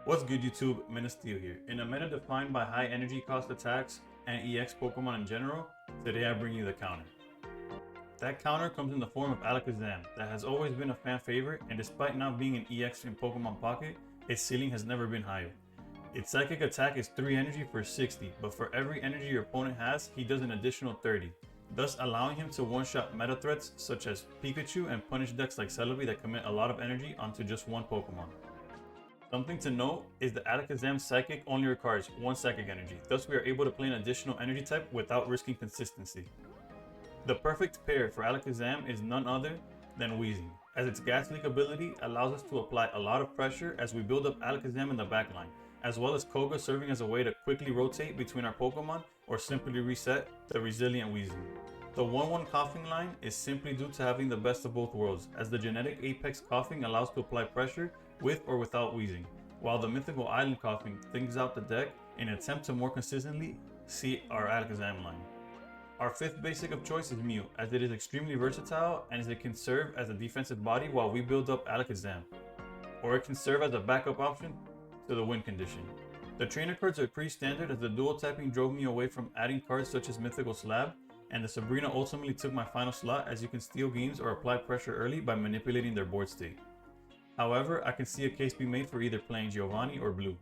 What's good YouTube, Minasteel here. In a meta defined by high energy cost attacks and EX Pokemon in general, today I bring you the counter. That counter comes in the form of Alakazam that has always been a fan favorite, and despite not being an EX in Pokemon Pocket, its ceiling has never been higher. Its psychic attack is 3 energy for 60, but for every energy your opponent has, he does an additional 30, thus allowing him to one-shot meta threats such as Pikachu and punish decks like Celebi that commit a lot of energy onto just one Pokemon. Something to note is that Alakazam's Psychic only requires 1 Psychic energy, thus we are able to play an additional energy type without risking consistency. The perfect pair for Alakazam is none other than Weezing, as its Gas Leak ability allows us to apply a lot of pressure as we build up Alakazam in the backline, as well as Koga serving as a way to quickly rotate between our Pokemon or simply reset the resilient Weezing. The 1-1 Coughing line is simply due to having the best of both worlds, as the genetic Apex Coughing allows to apply pressure with or without Weezing, while the mythical Island Coughing thins out the deck in an attempt to more consistently see our Alakazam line. Our 5th basic of choice is Mew, as it is extremely versatile and as it can serve as a defensive body while we build up Alakazam, or it can serve as a backup option to the win condition. The trainer cards are pretty standard, as the dual typing drove me away from adding cards such as Mythical Slab, and the Sabrina ultimately took my final slot, as you can steal games or apply pressure early by manipulating their board state. However, I can see a case be made for either playing Giovanni or Blue.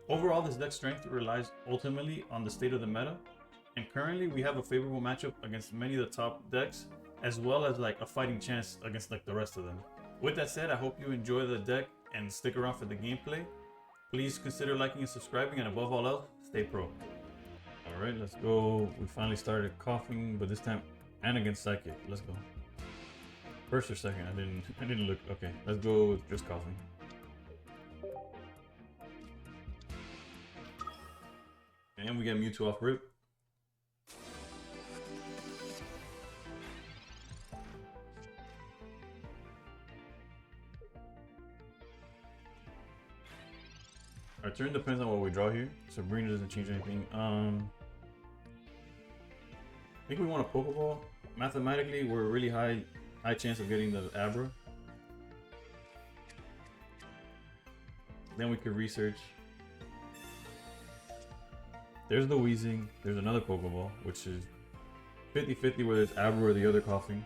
Overall, this deck's strength relies ultimately on the state of the meta, and currently we have a favorable matchup against many of the top decks, as well as like a fighting chance against like the rest of them. With that said, I hope you enjoy the deck and stick around for the gameplay. Please consider liking and subscribing, and above all else, stay pro. Alright, let's go. We finally started Coughing, but this time and against Psychic. Let's go. First or second? I didn't look. Okay, let's go with just Coughing. And we get Mewtwo off rip. Our turn depends on what we draw here. Sabrina doesn't change anything. I think we want a Pokeball. Mathematically, we're a really high chance of getting the Abra. Then we could research. There's the Weezing. There's another Pokeball, which is 50-50 whether it's Abra or the other Coughing.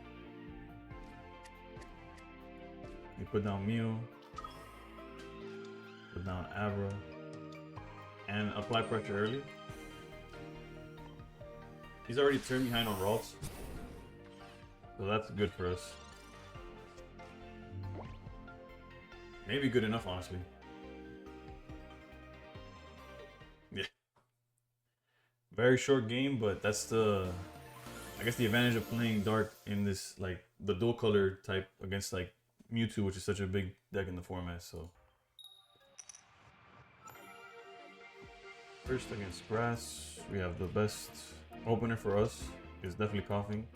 We put down Mew. Put down Abra. And apply pressure early. He's already turned behind on Ralts, so that's good for us. Maybe good enough, honestly. Yeah. Very short game, but that's the, I guess, the advantage of playing Dark in this, like, the dual color type against, like, Mewtwo, which is such a big deck in the format, so. First against Grass, we have the best opener for us, is definitely Coughing.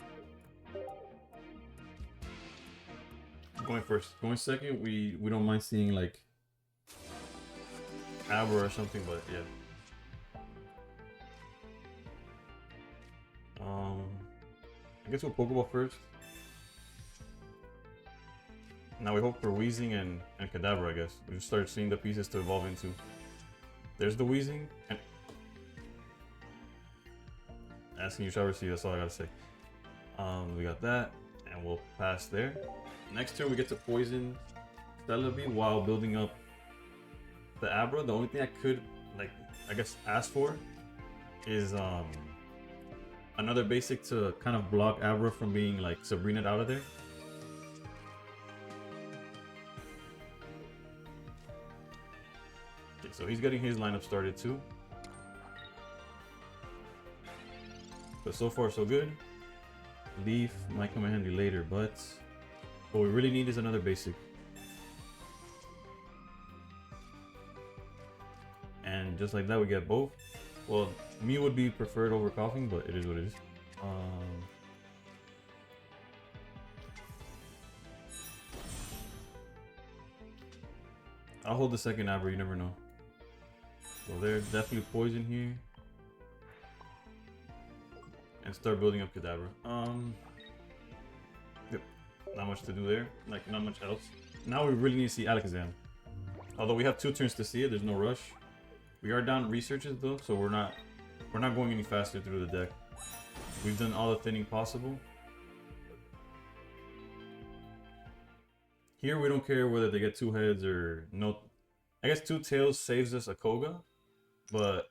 Going first. Going second, we don't mind seeing like Abra or something, but yeah. I guess we'll Pokeball first. Now we hope for Weezing and Kadabra, I guess. We just start seeing the pieces to evolve into. There's the Weezing, and asking you shall receive, that's all I gotta say. We got that, and we'll pass there. Next turn we get to poison Celebi while building up the Abra. The only thing I could, like, I guess ask for is another basic to kind of block Abra from being like Sabrina out of there. So he's getting his lineup started too. But so far so good. Leaf might come in handy later, but what we really need is another basic. And just like that we get both. Well, Mew would be preferred over Coughing, but it is what it is. I'll hold the second Abra, you never know. So there's definitely poison here. And start building up Kadabra. Yep. Not much to do there. Like, not much else. Now we really need to see Alakazam. Although we have 2 turns to see it, there's no rush. We are down researches though, so we're not going any faster through the deck. We've done all the thinning possible. Here we don't care whether they get 2 heads or no. I guess 2 tails saves us a Koga, but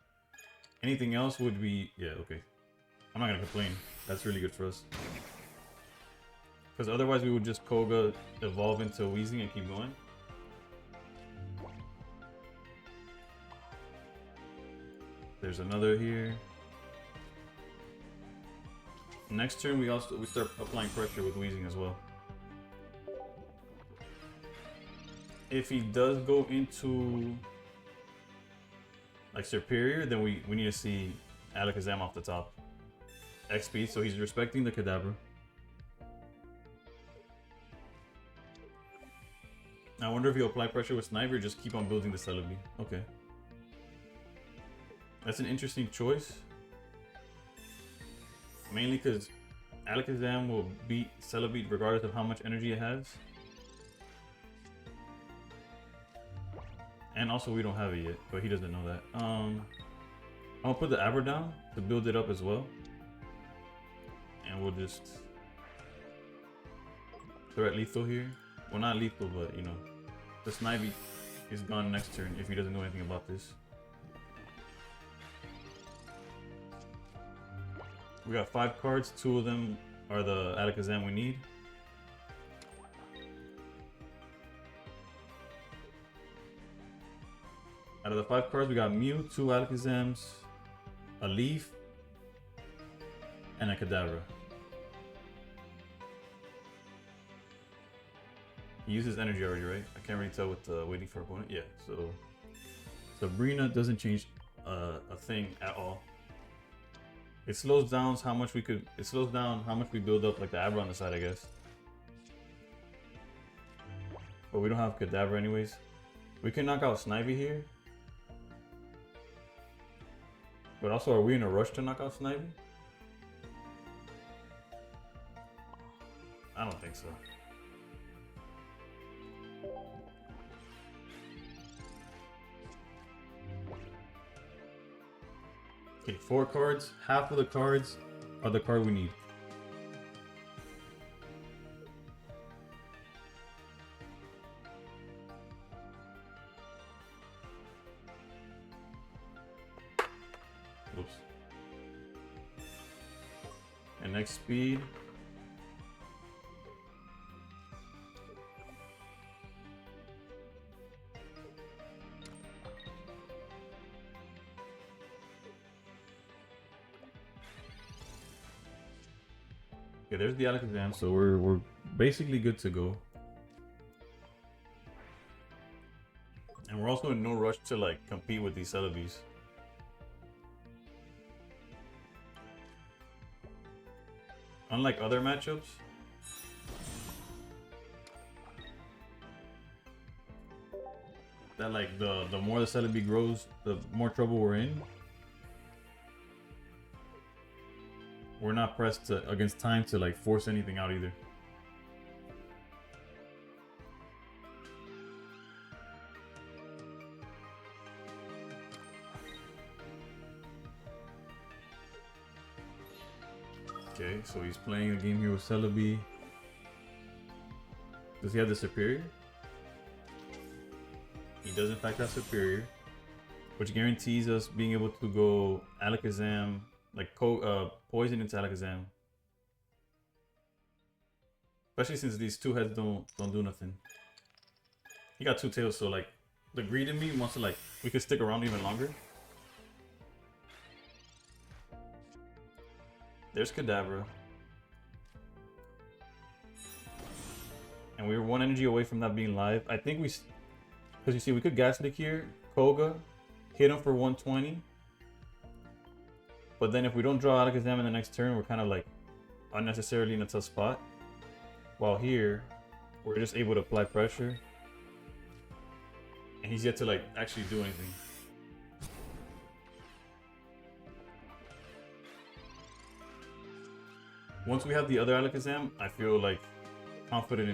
anything else would be, yeah, okay. I'm not gonna complain. That's really good for us. Because otherwise we would just Koga, evolve into Weezing and keep going. There's another here. Next turn we start applying pressure with Weezing as well. If he does go into like Superior, then we need to see Alakazam off the top. XP, so he's respecting the Kadabra. I wonder if he'll apply pressure with Sniper or just keep on building the Celebi. Okay. That's an interesting choice. Mainly because Alakazam will beat Celebi regardless of how much energy it has. And also we don't have it yet, but he doesn't know that. I'm gonna put the Abra down to build it up as well. And we'll just threat lethal here. Well, not lethal, but you know, the Snivy is gone next turn if he doesn't know anything about this. We got 5 cards, 2 of them are the Alakazam we need. Out of the 5 cards, we got Mew, 2 Alakazams, a Leaf, and a Kadabra. He uses energy already, right? I can't really tell with the waiting for opponent. Yeah, so Sabrina doesn't change a thing at all. It slows down how much we could. It slows down how much we build up, like the Abra on the side, I guess. But we don't have Kadabra anyways. We can knock out Snivy here. But also, are we in a rush to knock out Snivy? I don't think so. Okay, 4 cards. Half of the cards are the card we need. Whoops. And next speed. Okay, there's the Alakazam, so we're basically good to go. And we're also in no rush to like compete with these Celebis. Unlike other matchups, that like the more the Celebi grows, the more trouble we're in. We're not pressed against time to like force anything out either. Okay, so he's playing a game here with Celebi. Does he have the Superior? He does in fact have Superior, which guarantees us being able to go Alakazam, like poison into Alakazam. Especially since these 2 heads don't do nothing. He got 2 tails, so like the greed in me wants to like we could stick around even longer. There's Kadabra. And we were 1 energy away from that being live. I think we, because you see we could Gaslick here, Koga, hit him for 120. But then if we don't draw Alakazam in the next turn, we're kind of like unnecessarily in a tough spot. While here, we're just able to apply pressure. And he's yet to like actually do anything. Once we have the other Alakazam, I feel like confident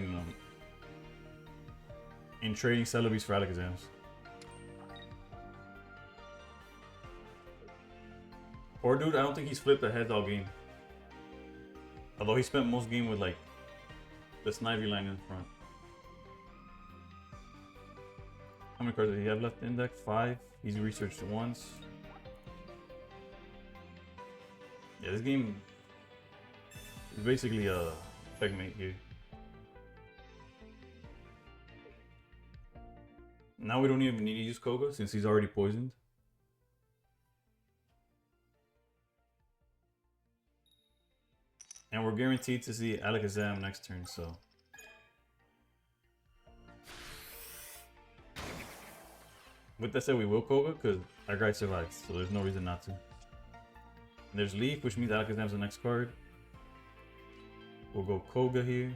in trading Celebis for Alakazams. Poor dude, I don't think he's flipped a heads all game. Although he spent most game with like the Snivy line in front. How many cards does he have left in deck? 5. He's researched it once. Yeah, this game is basically a checkmate here. Now we don't even need to use Koga since he's already poisoned. And we're guaranteed to see Alakazam next turn, so. With that said, we will Koga because our guy survives, so there's no reason not to. And there's Leaf, which means Alakazam's the next card. We'll go Koga here.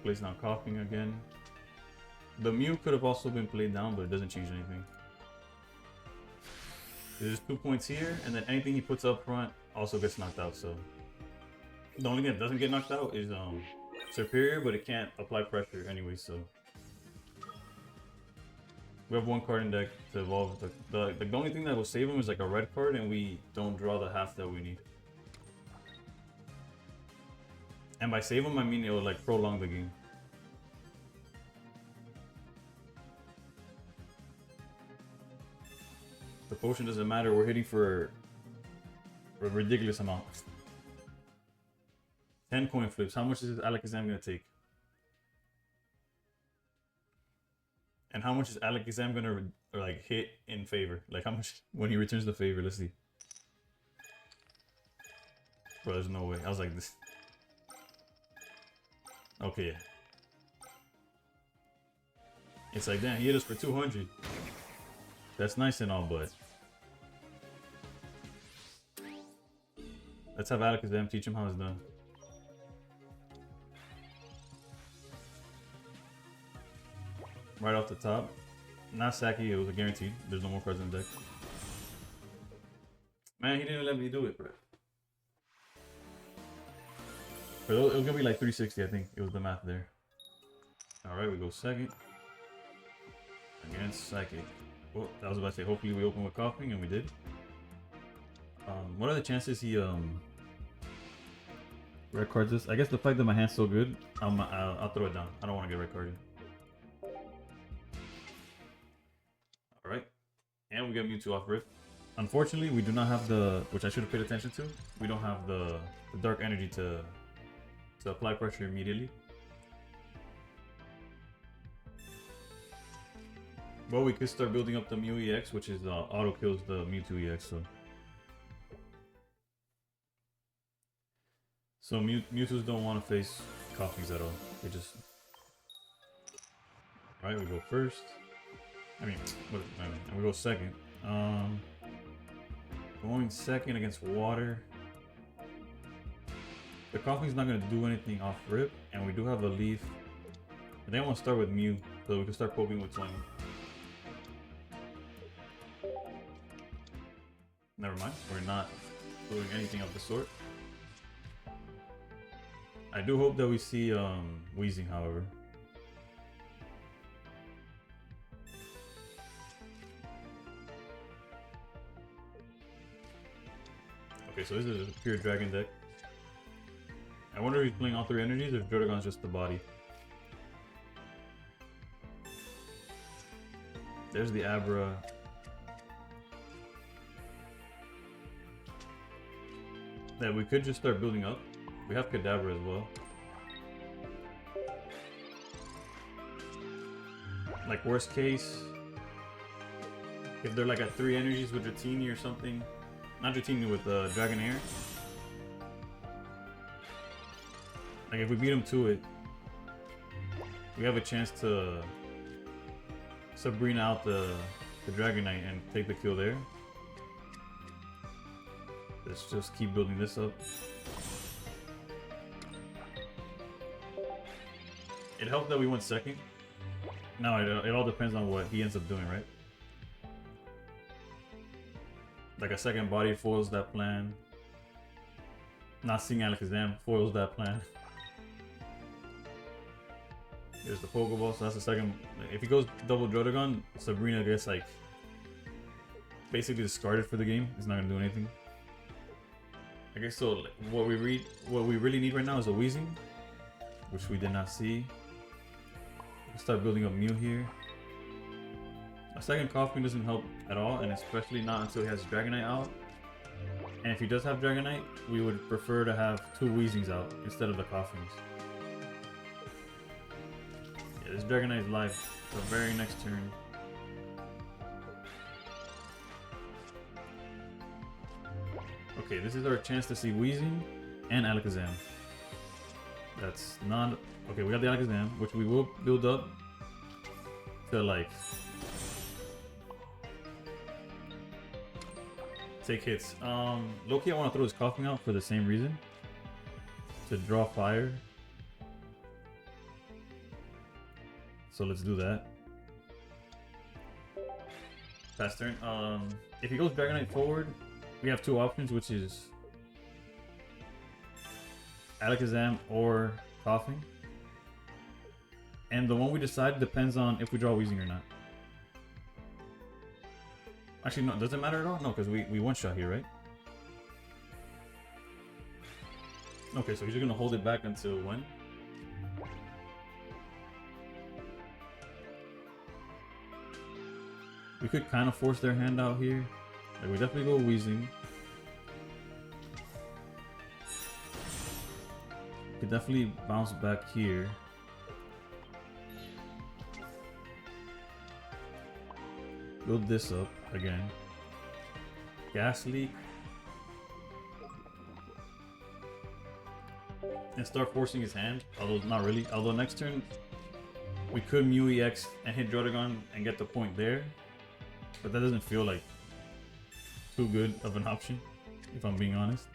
Plays down Coughing again. The Mew could have also been played down, but it doesn't change anything. There's 2 points here, and then anything he puts up front also gets knocked out. So the only thing that doesn't get knocked out is Superior, but it can't apply pressure anyway. So we have 1 card in deck to evolve. The only thing that will save him is like a red card, and we don't draw the half that we need. And by save him, I mean it will like prolong the game. The potion doesn't matter, we're hitting for a ridiculous amount. 10 coin flips, how much is Alakazam gonna take? And how much is Alakazam gonna like hit in favor? Like how much when he returns the favor, let's see. Bro, there's no way, I was like this. Okay, yeah. It's like, damn, he hit us for 200. That's nice and all, but let's have Alakazam teach him how it's done. Right off the top. Not Saki, it was a guarantee. There's no more cards in the deck. Man, he didn't let me do it, bro. But it was gonna be like 360, I think. It was the math there. Alright, we go second. Against Psychic. Oh, I was about to say, hopefully we open with Coughing, and we did. What are the chances he red cards this? I guess the fact that my hand's so good, I'll throw it down. I don't want to get red carded. Alright. And we got Mewtwo off rip. Unfortunately, we do not have the, which I should have paid attention to, we don't have the dark energy to apply pressure immediately. Well, we could start building up the Mew EX, which is auto kills the Mewtwo EX. So Mewtwo's don't want to face Coughings at all. They just. Alright, we go first. And we go second. Going second against water. The Coughing's not going to do anything off rip, and we do have a Leaf. I think I want to start with Mew, so we can start poking with Swing. Never mind, we're not doing anything of the sort. I do hope that we see Weezing, however. Okay, so this is a pure dragon deck. I wonder if he's playing all 3 energies or if Dragon's just the body. There's the Abra. That we could just start building up. We have Kadabra as well. Like worst case, if they're like at 3 energies with Dratini or something. Not Dratini, with Dragonair. Like if we beat him to it, we have a chance to Sabrina out the Dragonite and take the kill there. Let's just keep building this up. It helped that we went second. Now it all depends on what he ends up doing, right? Like a second body foils that plan. Not seeing Alakazam foils that plan. Here's the Pokeball, so that's the second. If he goes double Dragon, Sabrina gets like basically discarded for the game. It's not gonna do anything. Okay, so what we really need right now is a Weezing, which we did not see. We'll start building up Mew here. A second Coughing doesn't help at all, and especially not until he has Dragonite out. And if he does have Dragonite, we would prefer to have 2 Weezings out instead of the Coughings. Yeah, this Dragonite is live the very next turn. Okay, this is our chance to see Weezing and Alakazam. That's not... Okay, we got the Alakazam, which we will build up to like... take hits. Low-key I want to throw his Coughing out for the same reason. To draw fire. So let's do that. Pass turn. If he goes Dragonite forward, we have 2 options, which is Alakazam or Coughing. And the one we decide depends on if we draw Weezing or not. Actually, no, does it matter at all? No, because we one-shot here, right? Okay, so he's just gonna hold it back until when? We could kind of force their hand out here. Like, we definitely go Weezing. Could definitely bounce back here. Build this up again. Gas Leak. And start forcing his hand. Although not really. Although next turn we could Mew EX and hit Dragon and get the point there. But that doesn't feel like too good of an option, if I'm being honest.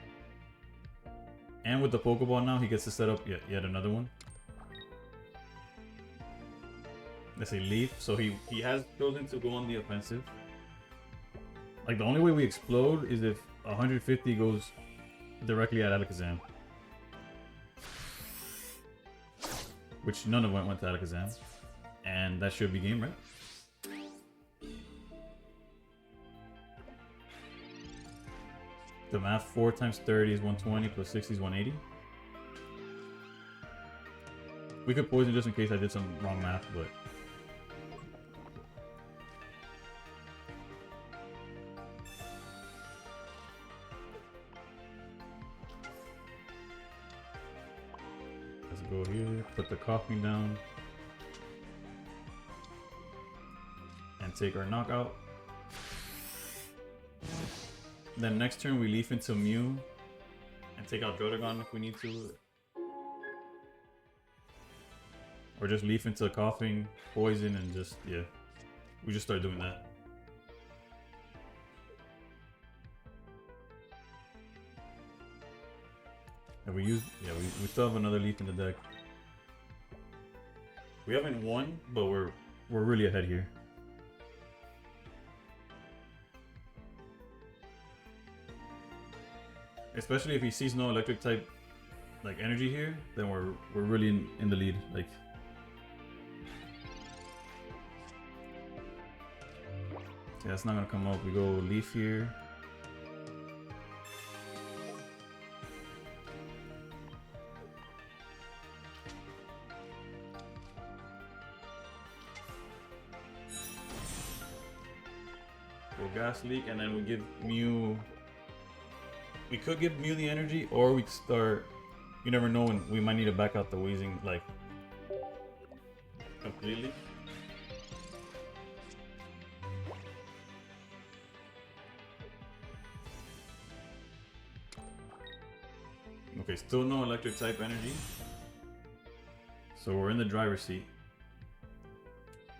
And with the Pokeball now, he gets to set up yet another one. Let's say Leaf, so he has chosen to go on the offensive. Like, the only way we explode is if 150 goes directly at Alakazam. Which none of them went to Alakazam. And that should be game, right? The math, 4 times 30 is 120, plus 60 is 180. We could poison just in case I did some wrong math, but... let's go here, put the Coughing down. And take our knockout. Then next turn we leaf into Mew and take out Dragon if we need to. Or just leaf into Coughing, poison, and just, yeah. We just start doing that. And we still have another leaf in the deck. We haven't won, but we're really ahead here. Especially if he sees no electric type like energy here, then we're really in the lead. Like, okay, that's not gonna come up. We go Leaf here. Go Gas Leak, and then we give Mew. We could give Mew the energy, or we start... You never know when we might need to back out the Weezing, like, completely. Okay, still no electric type energy. So we're in the driver's seat.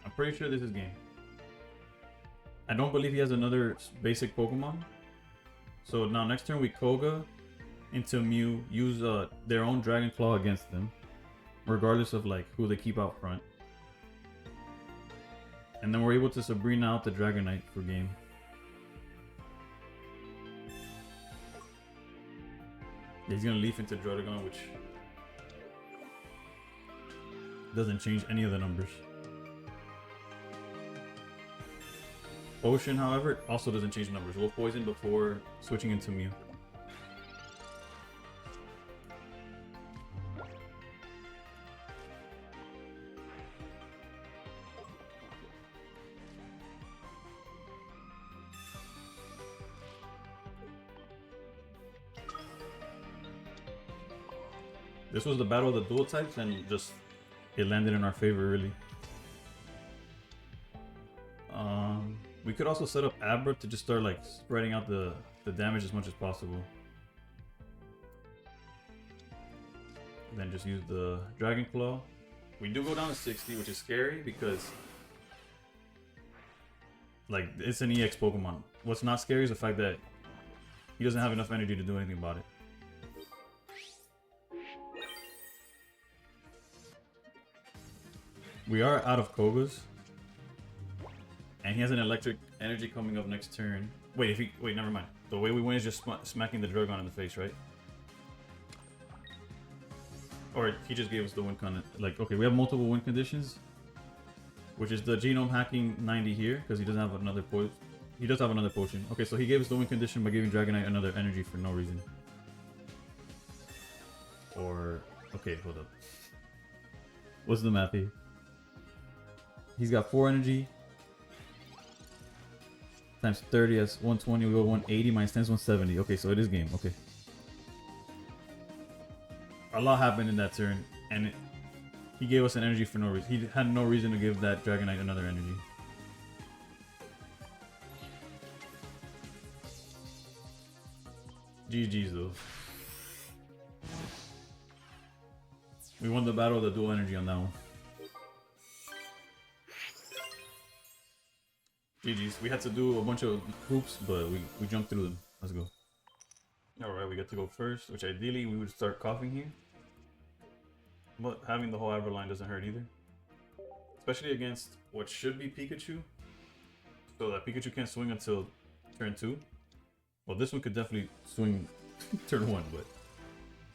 I'm pretty sure this is game. I don't believe he has another basic Pokemon. So now next turn we Koga into Mew, use their own Dragon Claw against them, regardless of like who they keep out front. And then we're able to Sabrina out the Dragonite for game. Yeah, he's gonna leaf into Dragon, which doesn't change any of the numbers. Potion, however, also doesn't change numbers. We'll poison before switching into Mew. This was the battle of the dual types, and just it landed in our favor, really. We could also set up Abra to just start like spreading out the damage as much as possible. And then just use the Dragon Claw. We do go down to 60, which is scary because like it's an EX Pokemon. What's not scary is the fact that he doesn't have enough energy to do anything about it. We are out of Kogas. And he has an electric energy coming up next turn. Wait, never mind. The way we win is just smacking the Dragon in the face, right? Or he just gave us the win con. Like, okay, we have multiple win conditions, which is the genome hacking 90 here because he doesn't have another poison. He does have another potion. Okay, so he gave us the win condition by giving Dragonite another energy for no reason. Or okay, hold up. What's the math here? He's got 4 energy. Times 30 as 120, we go 180 minus 10 is 170. Okay, so it is game. Okay. A lot happened in that turn, and he gave us an energy for no reason. He had no reason to give that Dragonite another energy. GG's though. We won the battle of the dual energy on that one. GG's. We had to do a bunch of hoops, but we jumped through them. Let's go. Alright, we get to go first, which ideally we would start coughing here. But having the whole Abra line doesn't hurt either. Especially against what should be Pikachu. So that Pikachu can't swing until turn 2. Well, this one could definitely swing turn 1, but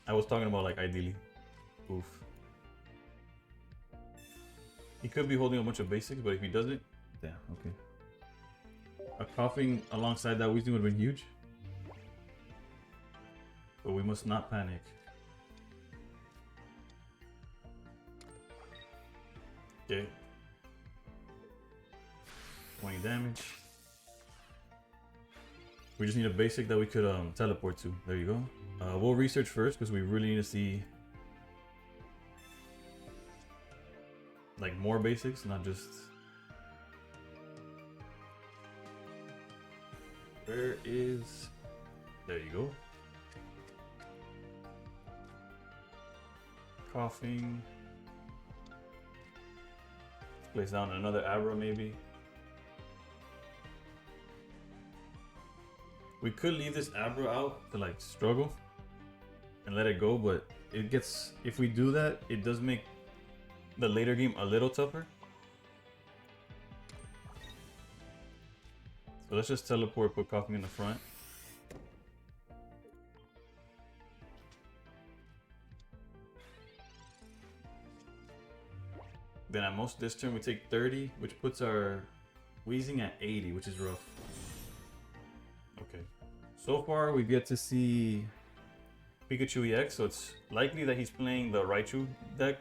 I was talking about like ideally. Oof. He could be holding a bunch of basics, but if he doesn't, damn, okay. A coughing alongside that Weezing would have been huge. But we must not panic. Okay. 20 damage. We just need a basic that we could teleport to. There you go. We'll research first because we really need to see like more basics, not just... Where is... There you go. Coughing. Let's place down another Abra maybe. We could leave this Abra out to like struggle and let it go, but it gets... If we do that, it does make the later game a little tougher. So let's just teleport, put coughing in the front. Then at most this turn we take 30, which puts our Weezing at 80, which is rough. Okay. So far we've yet to see Pikachu EX, so it's likely that he's playing the Raichu deck.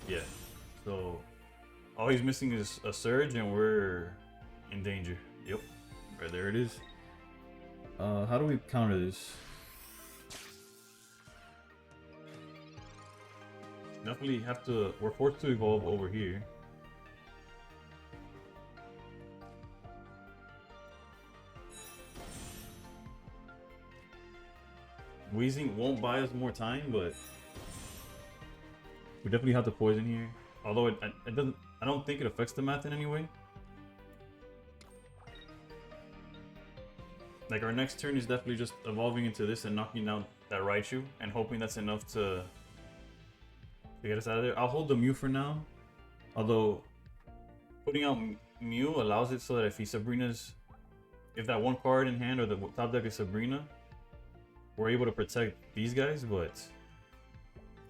Yeah. So all he's missing is a Surge and we're in danger. Yep, right there it is. How do we counter this? Definitely have to, we're forced to evolve over here. Weezing won't buy us more time, but we definitely have to poison here. Although it doesn't, I don't think it affects the math in any way. Like our next turn is definitely just evolving into this and knocking down that Raichu and hoping that's enough to get us out of there. I'll hold the Mew for now. Although putting out Mew allows it so that if if that one card in hand or the top deck is Sabrina, we're able to protect these guys, but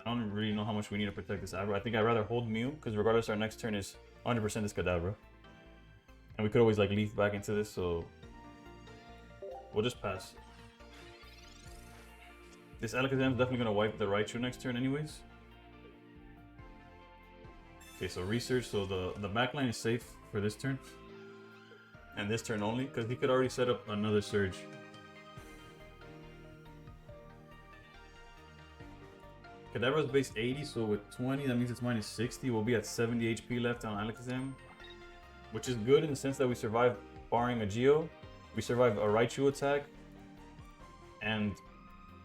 I don't really know how much we need to protect this Abra. I think I'd rather hold Mew, because regardless our next turn is 100% this Kadabra. And we could always like leaf back into this, so we'll just pass. This Alakazam is definitely going to wipe the Raichu next turn anyways. Okay, so research, so the backline is safe for this turn. And this turn only, because he could already set up another Surge. Kadabra's base 80, so with 20, that means it's minus 60. We'll be at 70 HP left on Alakazam, which is good in the sense that we survived barring a Geo. We survived a Raichu attack,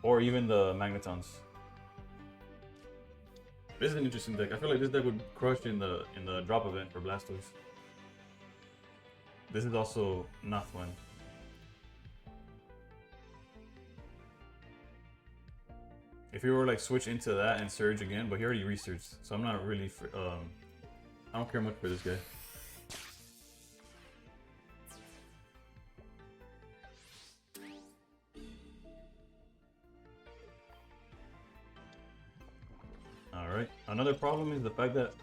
or even the Magnetons. This is an interesting deck. I feel like this deck would crush in the drop event for Blastoise. This is also not fun. If he were like switch into that and Surge again, but he already researched, so I'm not really. I don't care much for this guy. All right. Another problem is the fact that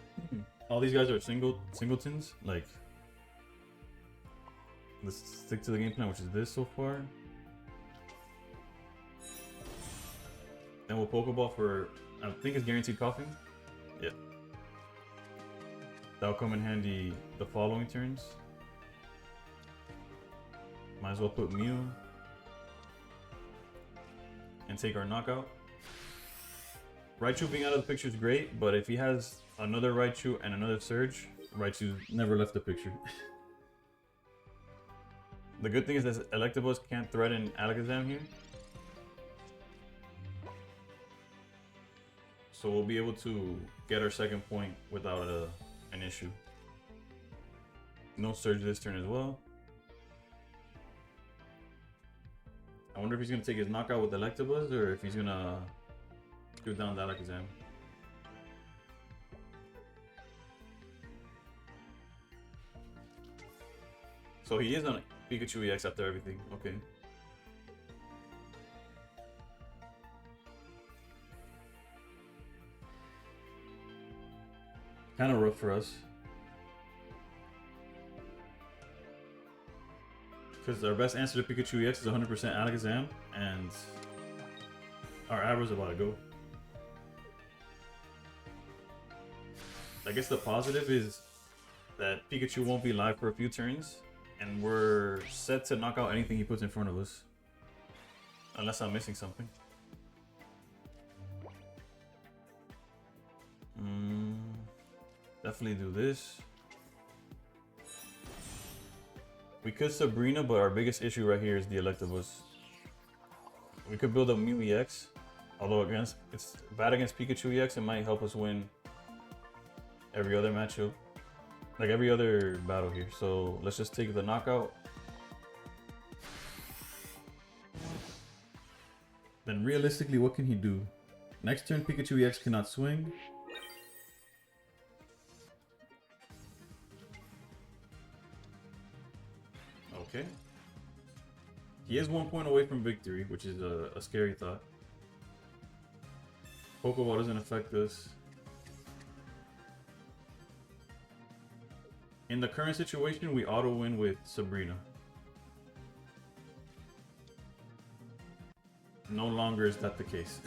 all these guys are singletons. Like, let's stick to the game plan, which is this so far. Then we'll Pokeball for, I think it's guaranteed coughing. Yeah. That'll come in handy the following turns. Might as well put Mew and take our knockout. Raichu being out of the picture is great, but if he has another Raichu and another Surge, Raichu never left the picture. The good thing is that Electabuzz can't threaten Alakazam here. So we'll be able to get our second point without an issue. No Surge this turn as well. I wonder if he's going to take his knockout with Electabuzz or if he's going to shoot down the Alakazam. So he is on Pikachu EX after everything. Okay. Kind of rough for us. Because our best answer to Pikachu EX is 100% Alakazam, and our Abra's about to go. I guess the positive is that Pikachu won't be live for a few turns, and we're set to knock out anything he puts in front of us. Unless I'm missing something. Definitely do this. We could Sabrina, but our biggest issue right here is the Electabuzz. We could build a Mew EX, although it's bad against Pikachu EX, it might help us win every other matchup. Like every other battle here. So let's just take the knockout. Then realistically, what can he do? Next turn, Pikachu EX cannot swing. Okay. He is 1 point away from victory, which is a scary thought. Pokeball doesn't affect us. In the current situation, we auto-win with Sabrina. No longer is that the case.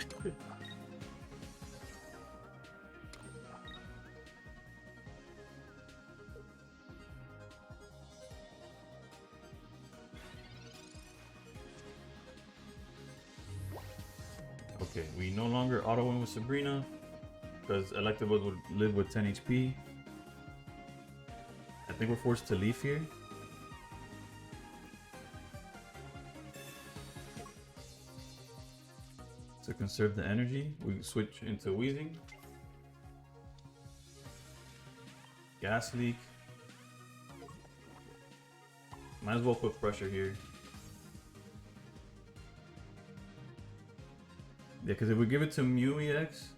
Okay, we no longer auto-win with Sabrina because Electabuzz would live with 10 HP. I think we're forced to leave here. To conserve the energy, we switch into Weezing. Gas leak. Might as well put pressure here. Yeah, because if we give it to Mew EX,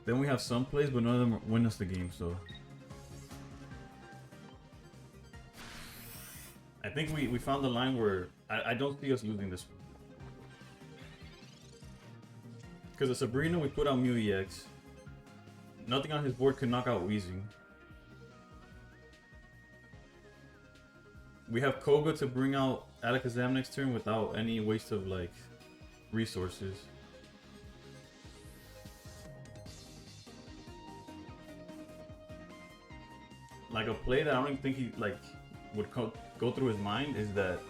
then we have some plays, but none of them win us the game, so. I think we found the line where I don't see us losing this one. Because of Sabrina, we put out Mew EX. Nothing on his board could knock out Weezing. We have Koga to bring out Alakazam next turn without any waste of like resources. Like a play that I don't even think he like would go through his mind is that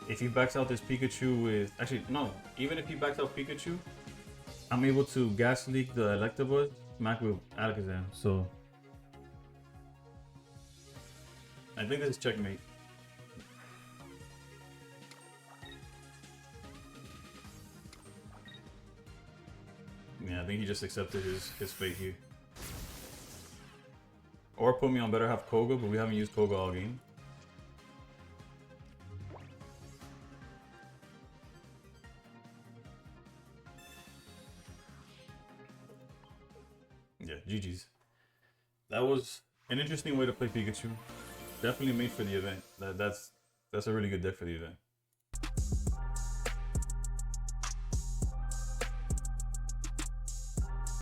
if he backs out this Pikachu with, actually no, even if he backs out Pikachu, I'm able to gas leak the Electabuzz smack with Alakazam. So I think this is checkmate. Yeah, I think he just accepted his fate here. Or put me on better half Koga, but we haven't used Koga all game. Yeah, GG's. That was an interesting way to play Pikachu. Definitely made for the event. That's a really good deck for the event.